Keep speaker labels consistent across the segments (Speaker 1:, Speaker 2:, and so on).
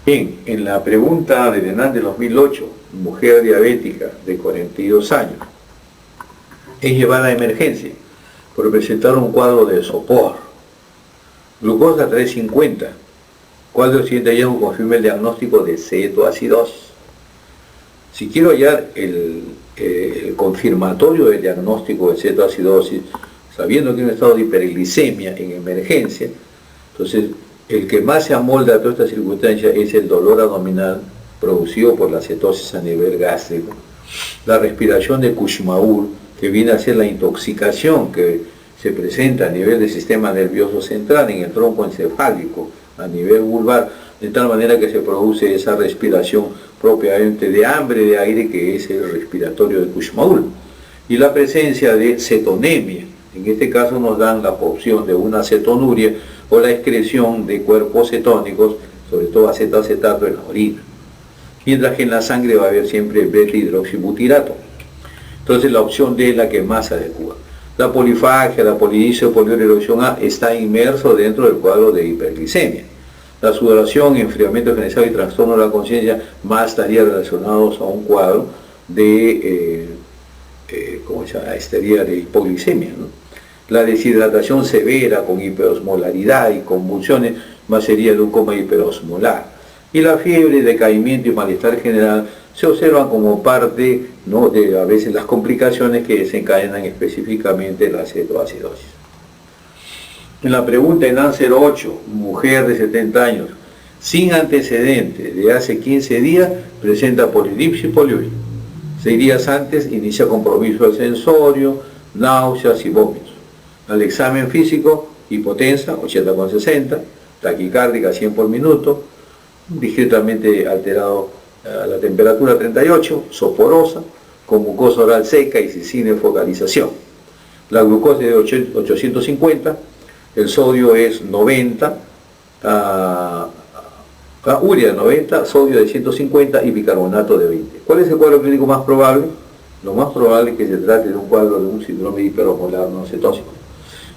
Speaker 1: Bien, en la pregunta de Hernández 2008, mujer diabética de 42 años, es llevada a emergencia por presentar un cuadro de sopor, glucosa 350, cuadro siguiente hallazgo confirma el diagnóstico de cetoacidosis. Si quiero hallar el confirmatorio del diagnóstico de cetoacidosis, sabiendo que hay un estado de hiperglicemia en emergencia, entonces el que más se amolda a toda esta circunstancia es el dolor abdominal producido por la cetosis a nivel gástrico, la respiración de Kushmaul, que viene a ser la intoxicación que se presenta a nivel del sistema nervioso central, en el tronco encefálico, a nivel vulvar, de tal manera que se produce esa respiración propiamente de hambre de aire, que es el respiratorio de Kushmaul, y la presencia de cetonemia. En este caso nos dan la opción de una cetonuria o la excreción de cuerpos cetónicos, sobre todo acetato en la orina. Mientras que en la sangre va a haber siempre beta-hidroxibutirato. Entonces la opción D es la que más se adecua. La polifagia, la polinicio, poliureroción A está inmerso dentro del cuadro de hiperglicemia. La sudoración, enfriamiento generalizado y trastorno de la conciencia más estarían relacionados a un cuadro de estaría de hipoglicemia, ¿no? La deshidratación severa con hiperosmolaridad y convulsiones más sería de un coma hiperosmolar. Y la fiebre, decaimiento y malestar general se observan como parte, ¿no?, de a veces las complicaciones que desencadenan específicamente la cetoacidosis. En la pregunta en ANSER 8, mujer de 70 años, sin antecedentes de hace 15 días, presenta polidipsia y poliuria. 6 días antes inicia compromiso del sensorio, náuseas y vómitos. Al examen físico, hipotensa, 80/60, taquicárdica 100 por minuto, discretamente alterado la temperatura 38, soporosa, con mucosa oral seca y sin focalización. La glucosa es de 850, el sodio es 90, urea 90, sodio de 150 y bicarbonato de 20. ¿Cuál es el cuadro clínico más probable? Lo más probable es que se trate de un cuadro de un síndrome hiperosmolar no cetósico.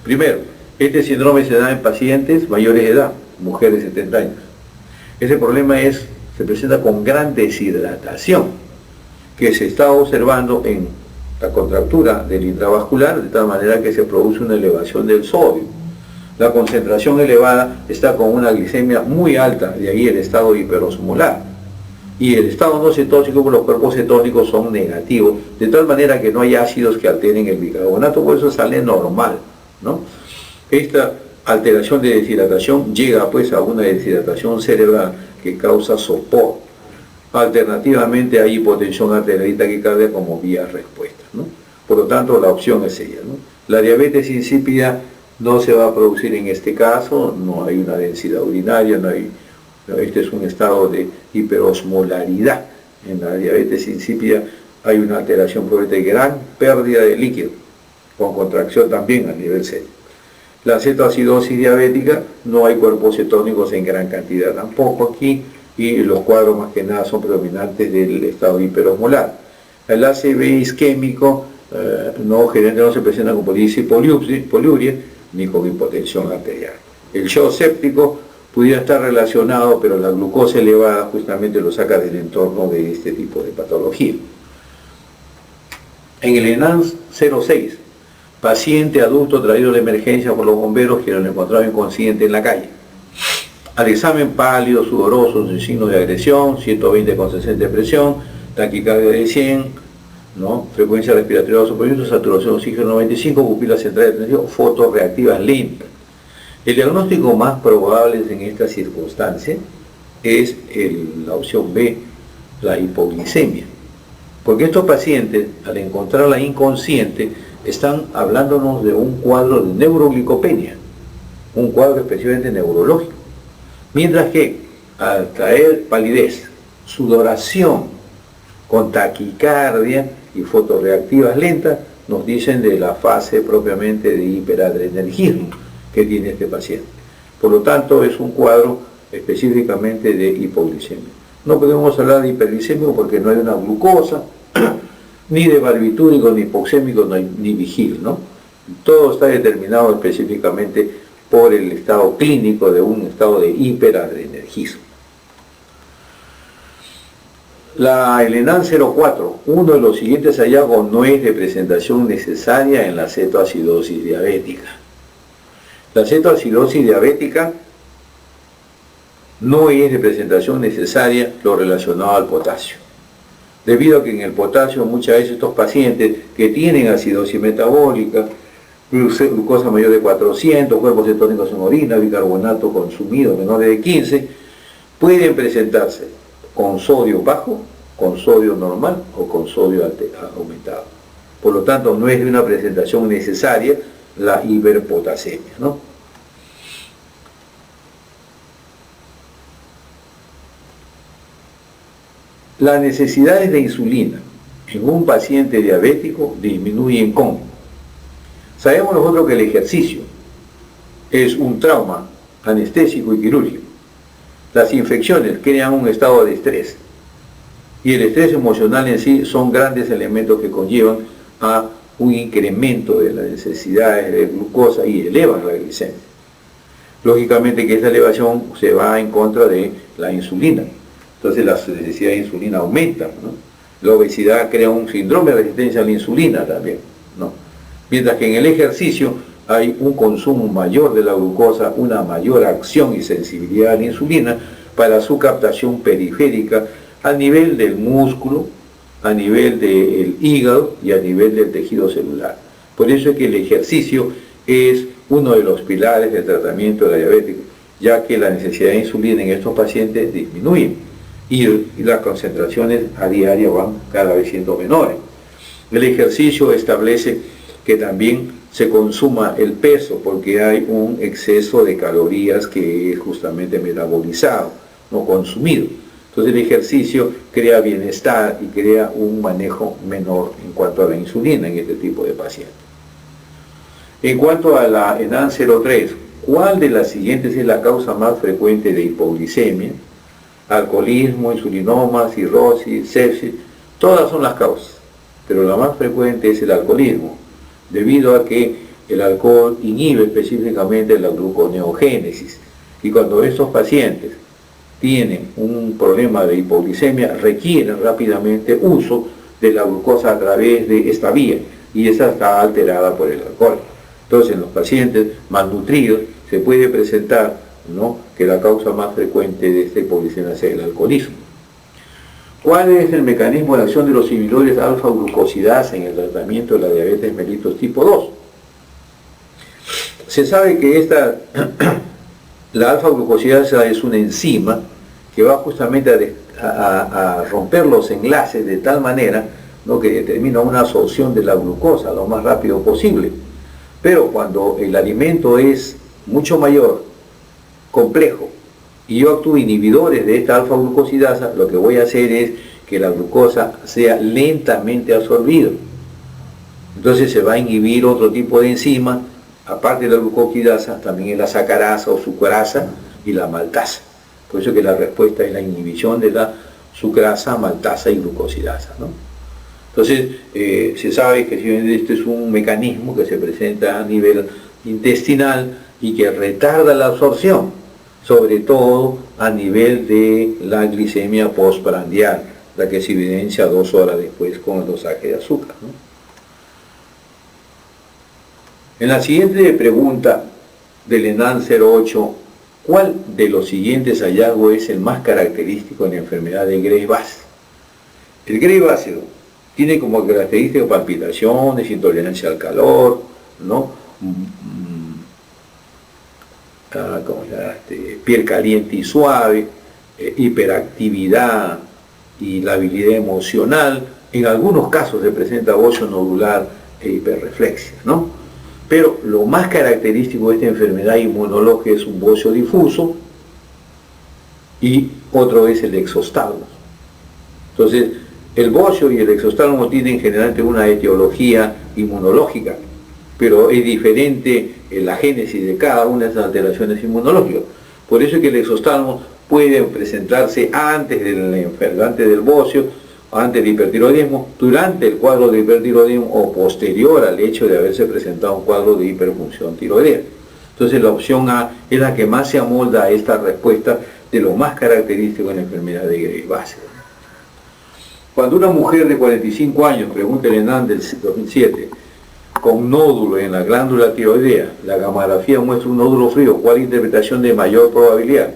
Speaker 1: Primero, este síndrome se da en pacientes mayores de edad, mujeres de 70 años. Ese problema se presenta con gran deshidratación, que se está observando en la contractura del intravascular, de tal manera que se produce una elevación del sodio. La concentración elevada está con una glicemia muy alta, de ahí el estado hiperosmolar. Y el estado no cetóxico, los cuerpos cetónicos son negativos, de tal manera que no hay ácidos que alteren el bicarbonato, por eso sale normal, ¿no? Esta alteración de deshidratación llega pues a una deshidratación cerebral que causa sopor. Alternativamente hay hipotensión arterial y taquicardia como vía respuesta, ¿no? Por lo tanto, la opción es ella, ¿no? La diabetes insípida no se va a producir en este caso, no hay una densidad urinaria, este es un estado de hiperosmolaridad. En la diabetes insípida hay una alteración probablemente de gran pérdida de líquido, con contracción también a nivel cerebral. La cetoacidosis diabética, no hay cuerpos cetónicos en gran cantidad tampoco aquí, y los cuadros más que nada son predominantes del estado hiperosmolar. El ACV isquémico generalmente no se presenta con polidipsia y poliuria, ni con hipotensión arterial. El shock séptico pudiera estar relacionado, pero la glucosa elevada justamente lo saca del entorno de este tipo de patología. En el ENAN 06, paciente adulto traído de emergencia por los bomberos que lo encontraron inconsciente en la calle. Al examen pálido, sudoroso, sin signos de agresión, 120/60 de presión, taquicardia de 100, ¿no?, frecuencia respiratoria 2 por minuto, saturación de oxígeno 95, pupila central de atención, fotorreactivas lentas. El diagnóstico más probable en esta circunstancia es la opción B, la hipoglicemia. Porque estos pacientes, al encontrarla inconsciente, están hablándonos de un cuadro de neuroglicopenia, un cuadro especialmente neurológico. Mientras que al traer palidez, sudoración con taquicardia y fotorreactivas lentas, nos dicen de la fase propiamente de hiperadrenergismo que tiene este paciente. Por lo tanto, es un cuadro específicamente de hipoglicemia. No podemos hablar de hiperglicémico porque no hay una glucosa, ni de barbitúrico, ni hipoxémico, ni vigil, ¿no? Todo está determinado específicamente por el estado clínico de un estado de hiperadrenergismo. El ENAN 04, uno de los siguientes hallazgos no es de presentación necesaria en la cetoacidosis diabética. La cetoacidosis diabética no es de presentación necesaria lo relacionado al potasio, debido a que en el potasio muchas veces estos pacientes que tienen acidosis metabólica, glucosa mayor de 400, cuerpos cetónicos en orina, bicarbonato consumido menor de 15, pueden presentarse con sodio bajo, con sodio normal o con sodio aumentado. Por lo tanto, no es de una presentación necesaria la hiperpotasemia, ¿no? Las necesidades de insulina en un paciente diabético disminuyen con. Sabemos nosotros que el ejercicio es un trauma anestésico y quirúrgico. Las infecciones crean un estado de estrés y el estrés emocional en sí son grandes elementos que conllevan a un incremento de las necesidades de glucosa y elevan la glicemia. Lógicamente que esta elevación se va en contra de la insulina. Entonces las necesidades de insulina aumentan, ¿no? La obesidad crea un síndrome de resistencia a la insulina también, ¿no? Mientras que en el ejercicio hay un consumo mayor de la glucosa, una mayor acción y sensibilidad a la insulina para su captación periférica a nivel del músculo, a nivel del hígado y a nivel del tejido celular. Por eso es que el ejercicio es uno de los pilares del tratamiento de la diabetes, ya que la necesidad de insulina en estos pacientes disminuye y las concentraciones a diario van cada vez siendo menores. El ejercicio establece que también se consuma el peso porque hay un exceso de calorías que es justamente metabolizado, no consumido. Entonces el ejercicio crea bienestar y crea un manejo menor en cuanto a la insulina en este tipo de pacientes. En cuanto a la ENAN 03, ¿cuál de las siguientes es la causa más frecuente de hipoglicemia? Alcoholismo, insulinoma, cirrosis, sepsis, todas son las causas, pero la más frecuente es el alcoholismo, debido a que el alcohol inhibe específicamente la gluconeogénesis, y cuando estos pacientes tienen un problema de hipoglicemia, requieren rápidamente uso de la glucosa a través de esta vía, y esa está alterada por el alcohol. Entonces, en los pacientes malnutridos se puede presentar, ¿no?, que la causa más frecuente de esta hipoglicemia sea el alcoholismo. ¿Cuál es el mecanismo de acción de los inhibidores alfa-glucosidasa en el tratamiento de la diabetes mellitus tipo 2? Se sabe que la alfa-glucosidasa es una enzima que va justamente a romper los enlaces de tal manera, ¿no?, que determina una absorción de la glucosa lo más rápido posible. Pero cuando el alimento es mucho mayor, complejo, y yo actúo inhibidores de esta alfa-glucosidasa, lo que voy a hacer es que la glucosa sea lentamente absorbida. Entonces se va a inhibir otro tipo de enzima, aparte de la glucosidasa, también es la sacarasa o sucrasa y la maltasa. Por eso que la respuesta es la inhibición de la sucrasa, maltasa y glucosidasa, ¿no? Entonces, se sabe que este es un mecanismo que se presenta a nivel intestinal y que retarda la absorción, sobre todo a nivel de la glicemia postprandial, la que se evidencia 2 horas después con el dosaje de azúcar, ¿no? En la siguiente pregunta del ENAN 08, ¿cuál de los siguientes hallazgos es el más característico en la enfermedad de Graves? El Graves tiene como característica palpitaciones, intolerancia al calor, ¿no?, piel caliente y suave, hiperactividad y labilidad emocional. En algunos casos se presenta bocio nodular e hiperreflexia, ¿no? Pero lo más característico de esta enfermedad inmunológica es un bocio difuso y otro es el exostálamo. Entonces, el bocio y el exostálamo tienen generalmente una etiología inmunológica, pero es diferente en la génesis de cada una de esas alteraciones inmunológicas. Por eso es que el exostálamo puede presentarse antes del bocio, antes del hipertiroidismo, durante el cuadro de hipertiroidismo o posterior al hecho de haberse presentado un cuadro de hiperfunción tiroidea. Entonces la opción A es la que más se amolda a esta respuesta de lo más característico en la enfermedad de Graves. Cuando una mujer de 45 años, pregunta el ENAN del 2007, con nódulo en la glándula tiroidea, la gamografía muestra un nódulo frío, ¿cuál interpretación de mayor probabilidad?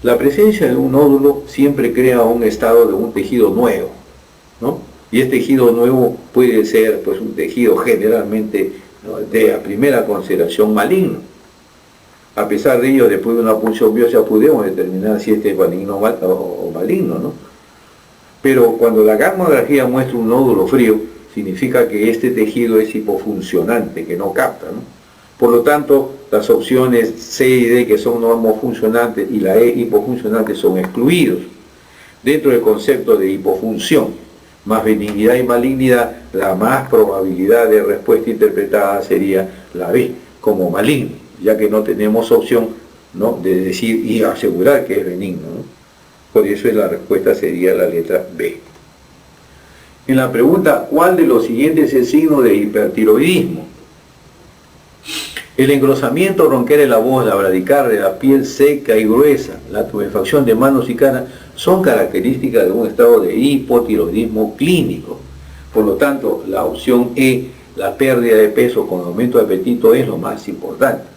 Speaker 1: La presencia de un nódulo siempre crea un estado de un tejido nuevo, ¿no? Y este tejido nuevo puede ser pues un tejido generalmente, ¿no?, de primera consideración maligno. A pesar de ello, después de una punción biopsia podemos determinar si este es maligno o maligno, ¿no? Pero cuando la gamografía muestra un nódulo frío, significa que este tejido es hipofuncionante, que no capta, ¿no? Por lo tanto, las opciones C y D, que son normofuncionantes, y la E, hipofuncionante, son excluidos. Dentro del concepto de hipofunción, más benignidad y malignidad, la más probabilidad de respuesta interpretada sería la B, como maligno, ya que no tenemos opción, ¿no?, de decir y asegurar que es benigno, ¿no? Por eso la respuesta sería la letra B. En la pregunta, ¿cuál de los siguientes es el signo de hipertiroidismo? El engrosamiento, ronquera de la voz, la bradicardia, la piel seca y gruesa, la tumefacción de manos y cara son características de un estado de hipotiroidismo clínico. Por lo tanto, la opción E, la pérdida de peso con aumento de apetito, es lo más importante.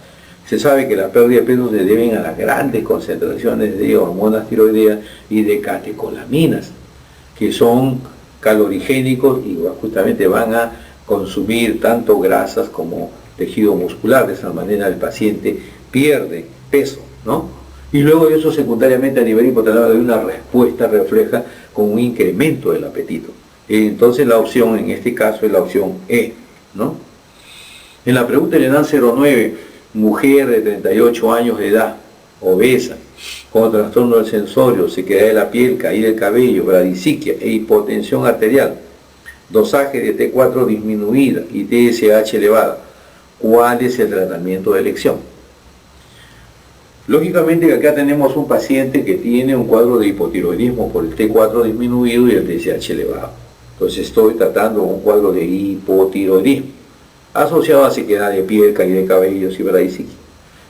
Speaker 1: Se sabe que la pérdida de peso se deben a las grandes concentraciones de hormonas tiroideas y de catecolaminas, que son calorigénicos y justamente van a consumir tanto grasas como tejido muscular. De esa manera el paciente pierde peso, ¿no? Y luego de eso, secundariamente a nivel hipotálamo, hay una respuesta refleja con un incremento del apetito. Entonces la opción en este caso es la opción E, ¿no? En la pregunta del ENAN 09, mujer de 38 años de edad, obesa, con trastorno del sensorio, sequedad de la piel, caída del cabello, bradisiquia e hipotensión arterial, dosaje de T4 disminuida y TSH elevada, ¿cuál es el tratamiento de elección? Lógicamente acá tenemos un paciente que tiene un cuadro de hipotiroidismo por el T4 disminuido y el TSH elevado. Entonces estoy tratando un cuadro de hipotiroidismo asociado a sequedad de piel, caída de cabellos y bradisiquia.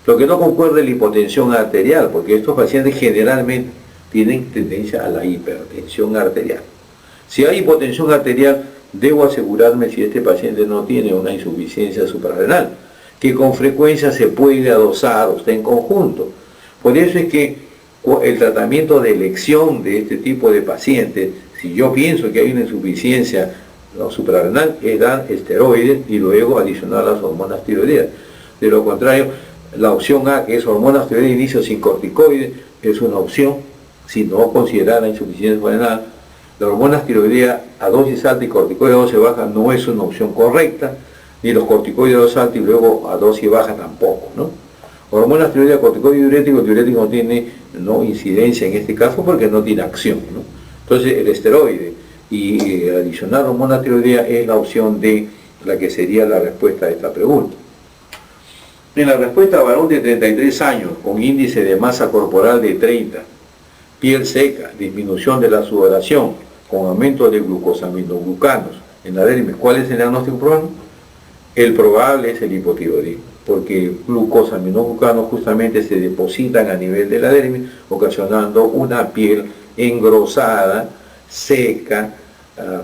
Speaker 1: Lo que no concuerda es la hipotensión arterial, porque estos pacientes generalmente tienen tendencia a la hipertensión arterial. Si hay hipotensión arterial, debo asegurarme si este paciente no tiene una insuficiencia suprarrenal, que con frecuencia se puede adosar o está en conjunto. Por eso es que el tratamiento de elección de este tipo de pacientes, si yo pienso que hay una insuficiencia suprarrenal, es dar esteroides y luego adicionar las hormonas tiroideas. De lo contrario, la opción A, que es hormonas tiroideas de inicio sin corticoides, es una opción si no considerar la insuficiencia suprarrenal. Las hormonas tiroideas a dosis alta y corticoides a dosis baja no es una opción correcta, ni los corticoides a dosis alta y luego a dosis baja tampoco, ¿no? Hormonas tiroideas, corticoides y diurético no tiene incidencia en este caso porque no tiene acción, ¿no? Entonces el esteroide y adicionar hormona tiroidea es la opción D, la que sería la respuesta a esta pregunta. En la respuesta, varón de 33 años con índice de masa corporal de 30, piel seca, disminución de la sudoración, con aumento de glucosaminoglucanos en la dermis, ¿cuál es el diagnóstico probable? El probable es el hipotiroidismo, porque glucosaminoglucanos justamente se depositan a nivel de la dermis, ocasionando una piel engrosada, seca,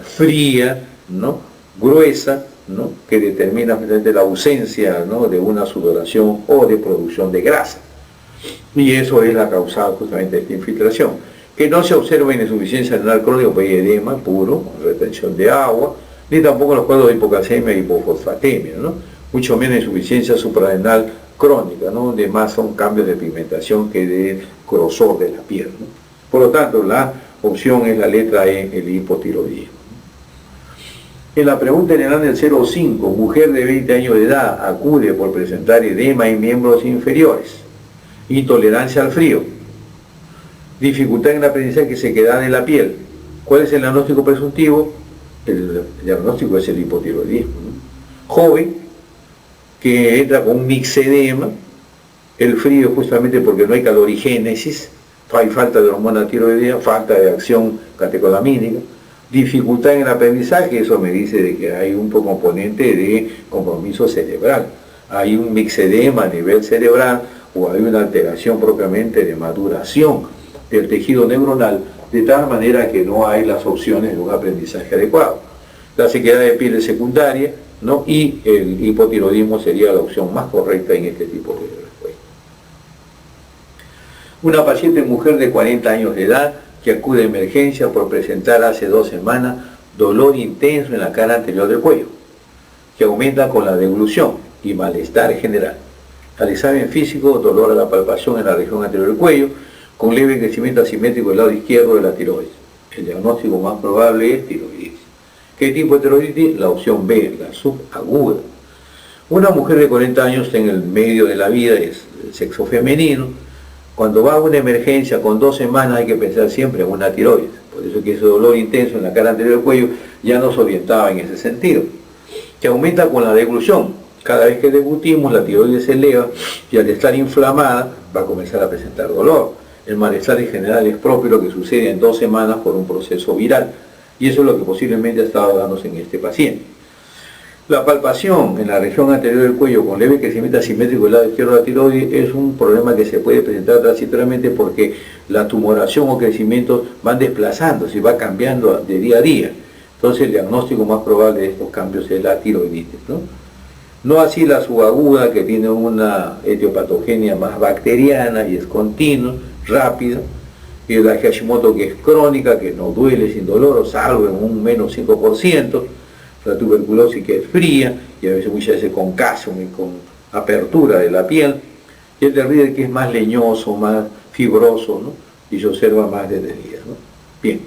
Speaker 1: fría, ¿no?, gruesa, ¿no?, que determina la ausencia, ¿no?, de una sudoración o de producción de grasa. Y eso es la causal justamente de esta infiltración. Que no se observa insuficiencia renal crónica, pues edema puro, retención de agua, ni tampoco los cuadros de hipocalcemia y hipofosfatemia, ¿no?, mucho menos insuficiencia suprarrenal crónica, ¿no?, donde más son cambios de pigmentación que de grosor de la piel, ¿no? Por lo tanto, la opción es la letra E, el hipotiroidismo. En la pregunta en el año 05, mujer de 20 años de edad acude por presentar edema en miembros inferiores, intolerancia al frío, dificultad en el aprendizaje, sequedad de la piel. ¿Cuál es el diagnóstico presuntivo? El diagnóstico es el hipotiroidismo, ¿no? Joven, que entra con un mixedema, el frío justamente porque no hay calorigénesis, hay falta de hormona tiroidea, falta de acción catecolamínica, dificultad en el aprendizaje, eso me dice de que hay un componente de compromiso cerebral, hay un mixedema a nivel cerebral o hay una alteración propiamente de maduración del tejido neuronal de tal manera que no hay las opciones de un aprendizaje adecuado. La sequedad de piel es secundaria, ¿no? Y el hipotiroidismo sería la opción más correcta en este tipo de respuesta. Una paciente mujer de 40 años de edad que acude a emergencia por presentar hace 2 semanas dolor intenso en la cara anterior del cuello, que aumenta con la deglución y malestar general. Al examen físico, dolor a la palpación en la región anterior del cuello, con leve crecimiento asimétrico del lado izquierdo de la tiroides. El diagnóstico más probable es tiroiditis. ¿Qué tipo de tiroiditis? La opción B, la subaguda. Una mujer de 40 años está en el medio de la vida, es el sexo femenino. Cuando va a una emergencia con 2 semanas hay que pensar siempre en una tiroides. Por eso que ese dolor intenso en la cara anterior del cuello ya nos orientaba en ese sentido. Que aumenta con la deglución. Cada vez que deglutimos la tiroides se eleva y al estar inflamada va a comenzar a presentar dolor. El malestar en general es propio lo que sucede en 2 semanas por un proceso viral. Y eso es lo que posiblemente ha estado dándose en este paciente. La palpación en la región anterior del cuello con leve crecimiento asimétrico del lado izquierdo de la tiroides es un problema que se puede presentar transitoriamente porque la tumoración o crecimiento van desplazándose y va cambiando de día a día. Entonces el diagnóstico más probable de estos cambios es la tiroiditis, ¿no? No así la subaguda, que tiene una etiopatogenia más bacteriana y es continua, rápida, y la Hashimoto, que es crónica, que no duele sin dolor, salvo en un menos 5%, la tuberculosis, que es fría, y a veces muchas veces con calcio y con apertura de la piel, y el de Rieder, que es más leñoso, más fibroso, ¿no? Y se observa más desde días, ¿no? Bien.